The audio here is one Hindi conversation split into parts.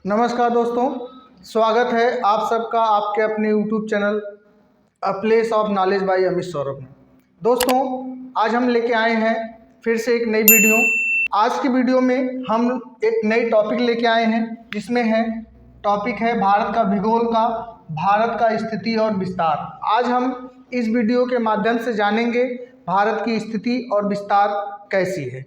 नमस्कार दोस्तों, स्वागत है आप सबका आपके अपने YouTube channel a place of knowledge by Amit Saurabh में। दोस्तों, आज हम लेके आए हैं फिर से एक नई वीडियो। आज की वीडियो में हम एक नई टॉपिक लेके आए हैं जिसमें टॉपिक है भारत का भूगोल का, भारत का स्थिति और विस्तार। आज हम इस वीडियो के माध्यम से जानेंगे भारत की स्थिति और विस्तार कैसी है।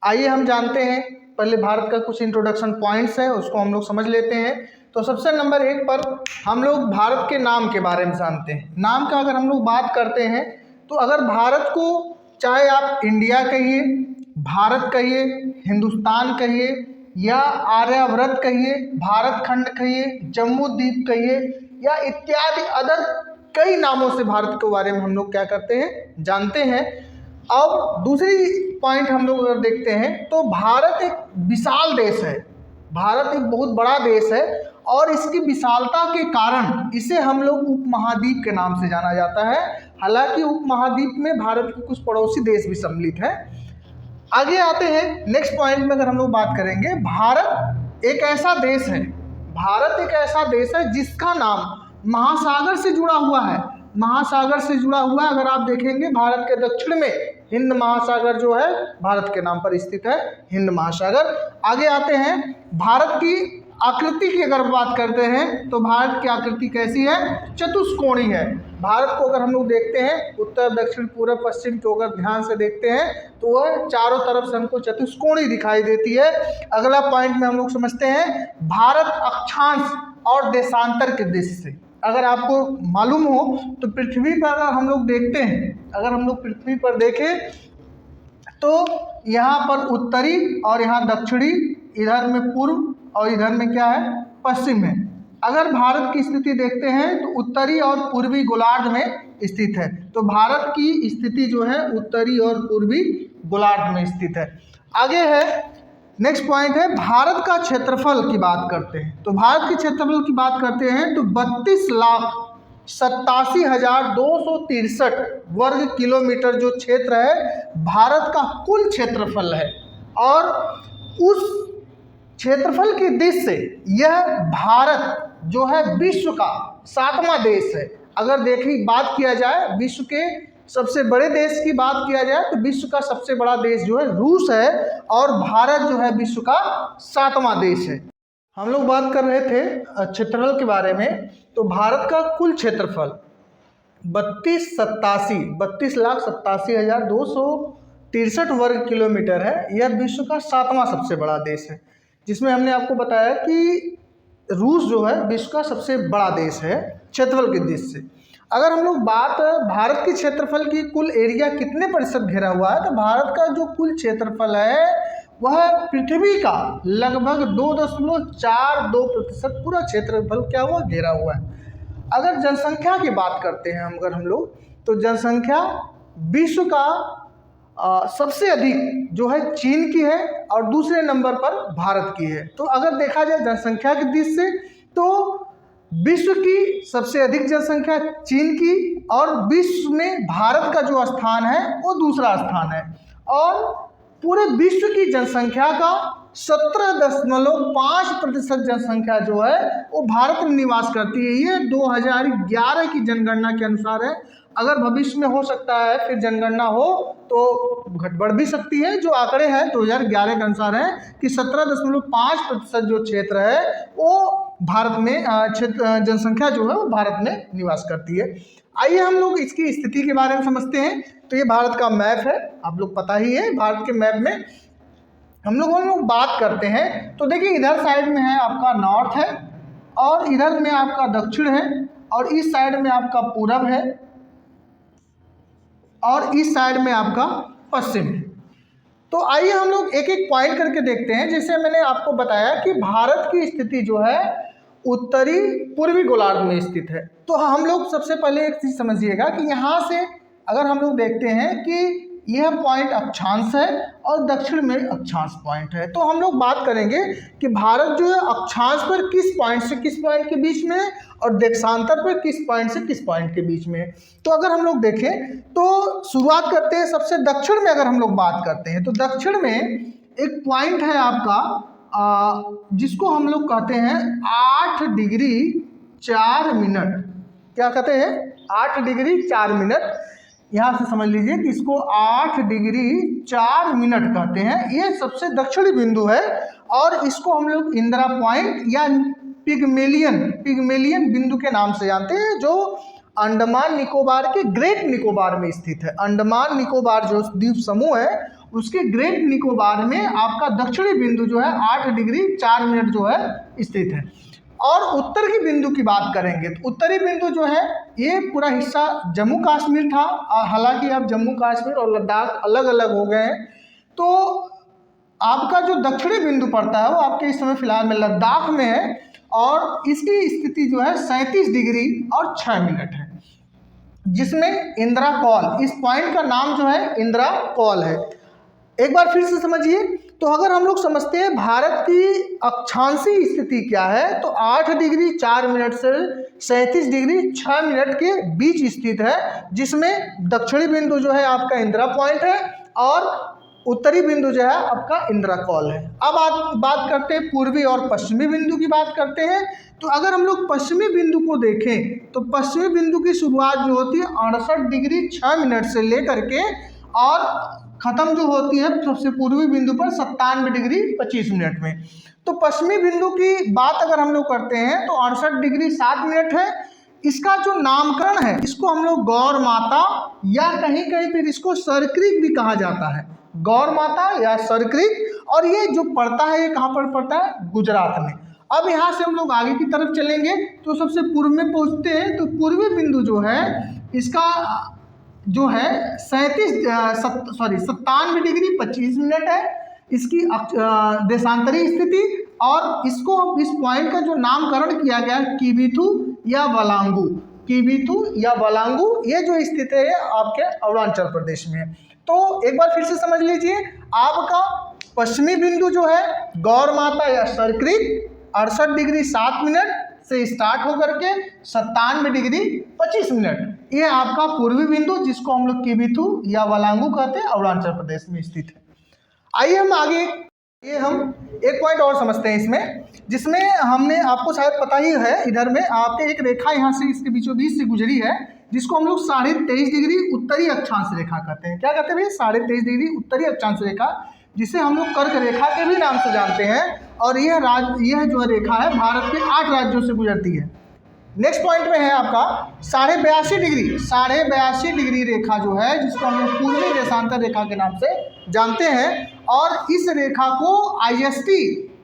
आइए हम जानते हैं। पहले भारत का कुछ इंट्रोडक्शन पॉइंट्स है, उसको हम लोग समझ लेते हैं। तो सबसे नंबर 1 पर हम लोग भारत के नाम के बारे में जानते हैं। नाम का अगर हम लोग बात करते हैं तो अगर भारत को चाहे आप इंडिया कहिए, भारत कहिए, हिंदुस्तान कहिए या आर्यावर्त कहिए, भारत खंड कहिए, जम्मू द्वीप कहिए या इत्यादि अदर कई नामों से भारत के बारे में हम लोग क्या करते हैं, जानते हैं। अब दूसरी पॉइंट हम लोग अगर देखते हैं तो भारत एक विशाल देश है। भारत एक बहुत बड़ा देश है और इसकी विशालता के कारण इसे हम लोग उपमहाद्वीप के नाम से जाना जाता है। हालांकि उपमहाद्वीप में भारत के कुछ पड़ोसी देश भी सम्मिलित हैं। आगे आते हैं नेक्स्ट पॉइंट में। अगर हम लोग बात करेंगे, भारत एक ऐसा देश है, भारत एक ऐसा देश है जिसका नाम महासागर से जुड़ा हुआ है। महासागर से जुड़ा हुआ है। अगर आप देखेंगे भारत के दक्षिण में हिंद महासागर जो है भारत के नाम पर स्थित है, हिंद महासागर। आगे आते हैं, भारत की आकृति की अगर बात करते हैं तो भारत की आकृति कैसी है? चतुष्कोणीय है। भारत को अगर हम लोग देखते हैं उत्तर दक्षिण पूर्व पश्चिम को अगर ध्यान से देखते हैं तो वह चारों तरफ से हमको चतुष्कोणीय दिखाई देती है। अगला पॉइंट में हम लोग समझते हैं, भारत अक्षांश और देशांतर के दृष्टि से अगर आपको मालूम हो तो पृथ्वी पर अगर हम लोग देखते हैं, अगर हम लोग पृथ्वी पर देखें तो यहाँ पर उत्तरी और यहाँ दक्षिणी, इधर में पूर्व और इधर में क्या है, पश्चिम है। अगर भारत की स्थिति देखते हैं तो उत्तरी और पूर्वी गोलार्ध में स्थित है। तो भारत की स्थिति जो है उत्तरी और पूर्वी गोलार्ध में स्थित है। आगे है नेक्स्ट पॉइंट है, भारत का क्षेत्रफल की बात करते हैं। तो भारत के क्षेत्रफल की बात करते हैं तो 32,87,263 वर्ग किलोमीटर जो क्षेत्र है भारत का कुल क्षेत्रफल है। और उस क्षेत्रफल की दृष्टि से यह भारत जो है विश्व का 7वां देश है। अगर देखिए बात किया जाए विश्व के सबसे बड़े देश की बात किया जाए तो विश्व का सबसे बड़ा देश जो है रूस है और भारत जो है विश्व का 7वां देश है। हम लोग बात कर रहे थे क्षेत्रफल के बारे में। तो भारत का कुल क्षेत्रफल 32,87,263 वर्ग किलोमीटर है। यह विश्व का 7वां सबसे बड़ा देश है, जिसमें हमने आपको बताया कि रूस जो है विश्व का सबसे बड़ा देश है क्षेत्रफल की दृष्टि से। अगर हम लोग बात भारत के क्षेत्रफल की कुल एरिया कितने प्रतिशत घेरा हुआ है तो भारत का जो कुल क्षेत्रफल है वह पृथ्वी का लगभग 2.42% पूरा क्षेत्रफल क्या हुआ, घेरा हुआ है। अगर जनसंख्या की बात करते हैं अगर हम लोग तो जनसंख्या विश्व का सबसे अधिक जो है चीन की है और दूसरे नंबर पर भारत की है। तो अगर देखा जाए जनसंख्या की दृष्टि से तो विश्व की सबसे अधिक जनसंख्या चीन की और विश्व में भारत का जो स्थान है वो दूसरा स्थान है। और पूरे विश्व की जनसंख्या का 17.5% जनसंख्या जो है वो भारत में निवास करती है। ये 2011 की जनगणना के अनुसार है। अगर भविष्य में हो सकता है फिर जनगणना हो तो घट बढ़ भी सकती है। जो आंकड़े हैं 2011 के अनुसार है कि 17.5% जो क्षेत्र है वो भारत में जनसंख्या जो है वो भारत में निवास करती है। आइए हम लोग इसकी स्थिति के बारे में समझते हैं। तो ये भारत का मैप है, आप लोग पता ही है। भारत के मैप में हम लोग बात करते हैं तो देखिए इधर साइड में है आपका नॉर्थ है और इधर में आपका दक्षिण है और इस साइड में आपका पूरब है और इस साइड में आपका पश्चिम है। तो आइए हम लोग एक एक पॉइंट करके देखते हैं। जैसे मैंने आपको बताया कि भारत की स्थिति जो है उत्तरी पूर्वी गोलार्ध में स्थित है। तो हम लोग सबसे पहले एक चीज़ समझिएगा कि यहाँ से अगर हम लोग देखते हैं कि यह पॉइंट अक्षांश है और दक्षिण में अक्षांश पॉइंट है। तो हम लोग बात करेंगे कि भारत जो है अक्षांश पर किस पॉइंट से किस पॉइंट के बीच में है और देशांतर पर किस पॉइंट से किस पॉइंट के बीच में है। तो अगर हम लोग देखें तो शुरुआत करते हैं सबसे दक्षिण में। अगर हम लोग बात करते हैं तो दक्षिण में एक पॉइंट है आपका जिसको हम लोग कहते हैं 8 डिग्री 4 मिनट। क्या कहते हैं? 8 डिग्री 4 मिनट। यहाँ से समझ लीजिए कि इसको 8 डिग्री 4 मिनट कहते हैं। ये सबसे दक्षिणी बिंदु है और इसको हम लोग इंदिरा पॉइंट या पिगमेलियन बिंदु के नाम से जानते हैं, जो अंडमान निकोबार के ग्रेट निकोबार में स्थित है। अंडमान निकोबार जो द्वीप समूह है उसके ग्रेट निकोबार में आपका दक्षिणी बिंदु जो है 8 डिग्री 4 मिनट जो है स्थित है। और उत्तर की बिंदु की बात करेंगे तो उत्तरी बिंदु जो है ये पूरा हिस्सा जम्मू कश्मीर था। हालांकि अब जम्मू कश्मीर और लद्दाख अलग अलग हो गए हैं, तो आपका जो दक्षिणी बिंदु पड़ता है वो आपके इस समय फिलहाल में लद्दाख में है और इसकी स्थिति जो है 37 डिग्री और 6 मिनट है, जिसमें इंदिरा कॉल, इस पॉइंट का नाम जो है इंदिरा कॉल है। एक बार फिर से समझिए, तो अगर हम लोग समझते हैं भारत की अक्षांशीय स्थिति क्या है, तो 8 डिग्री 4 मिनट से 37 डिग्री 6 मिनट के बीच स्थित है, जिसमें दक्षिणी बिंदु जो है आपका इंदिरा पॉइंट है और उत्तरी बिंदु जो है आपका इंदिरा कॉल है। अब आप बात करते हैं पूर्वी और पश्चिमी बिंदु की बात करते हैं। तो अगर हम लोग पश्चिमी बिंदु को देखें तो पश्चिमी बिंदु की शुरुआत जो होती है 68 डिग्री 6 मिनट से लेकर के और खत्म जो होती है सबसे पूर्वी बिंदु पर 97 डिग्री 25 मिनट में। तो पश्चिमी बिंदु की बात अगर हम लोग करते हैं तो 68 डिग्री 7 मिनट है। इसका जो नामकरण है इसको हम लोग गौर माता या कहीं कहीं फिर इसको सरक्रीक भी कहा जाता है, गौर माता या सरक्रीक। और ये जो पड़ता है ये कहाँ पर पड़ता है? गुजरात में। अब यहाँ से हम लोग आगे की तरफ चलेंगे तो सबसे पूर्व में पहुँचते हैं। तो पूर्वी बिंदु जो है इसका जो है 97 डिग्री 25 मिनट है इसकी देशांतरी स्थिति। और इसको इस पॉइंट का जो नामकरण किया गया किबिथु या वलांगू, किबिथु या वलांगू, ये जो स्थित है आपके अरुणाचल प्रदेश में। तो एक बार फिर से समझ लीजिए, आपका पश्चिमी बिंदु जो है गौर माता या सरक्रीक 68 डिग्री 7 मिनट से स्टार्ट होकर के 97 डिग्री 25 मिनट, ये आपका पूर्वी बिंदु जिसको हम लोग किबिथु या वलांगू कहते हैं, अरुणाचल प्रदेश में स्थित है। आइए हम आगे हम एक पॉइंट और समझते हैं इसमें, जिसमें हमने आपको शायद पता ही है, इधर में आपके एक रेखा यहाँ से इसके बीचों बीच से गुजरी है जिसको हम लोग 23.5 डिग्री उत्तरी अक्षांश रेखा कहते हैं। क्या कहते हैं भैया? 23.5 डिग्री उत्तरी अक्षांश रेखा, जिसे हम लोग कर्क रेखा के भी नाम से जानते हैं। और यह जो रेखा है भारत के 8 राज्यों से गुजरती है। नेक्स्ट पॉइंट में है आपका 82.5 डिग्री रेखा जो है जिसको हम लोग पूर्वी देशांतर रेखा के नाम से जानते हैं। और इस रेखा को IST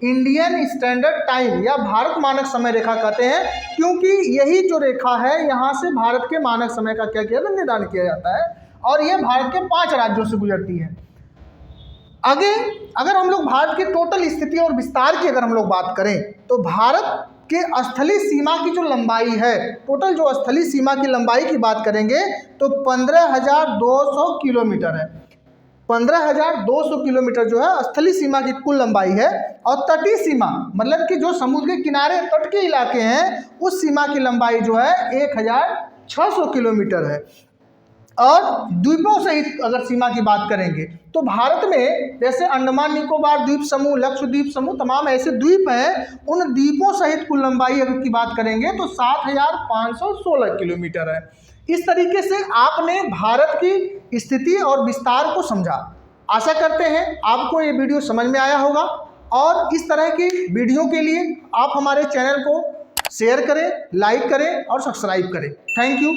इंडियन स्टैंडर्ड टाइम या भारत मानक समय रेखा कहते हैं, क्योंकि यही जो रेखा है यहाँ से भारत के मानक समय का क्या किया निर्धारण किया जाता है और यह भारत के 5 राज्यों से गुजरती है। आगे अगर हम लोग भारत की टोटल स्थिति और विस्तार की अगर हम लोग बात करें तो भारत के स्थलीय सीमा की जो लंबाई है, टोटल जो स्थलीय सीमा की लंबाई की बात करेंगे तो 15,200 किलोमीटर है। 15,200 किलोमीटर जो है स्थलीय सीमा की कुल लंबाई है। और तटीय सीमा मतलब कि जो समुद्र के किनारे तट के इलाके हैं उस सीमा की लंबाई जो है 1,600 किलोमीटर है। और द्वीपों सहित अगर सीमा की बात करेंगे तो भारत में जैसे अंडमान निकोबार द्वीप समूह, लक्षद्वीप समूह, तमाम ऐसे द्वीप हैं, उन द्वीपों सहित कुल लंबाई अगर की बात करेंगे तो 7,516 किलोमीटर है। इस तरीके से आपने भारत की स्थिति और विस्तार को समझा। आशा करते हैं आपको ये वीडियो समझ में आया होगा और इस तरह की वीडियो के लिए आप हमारे चैनल को शेयर करें, लाइक करें और सब्सक्राइब करें। Thank you.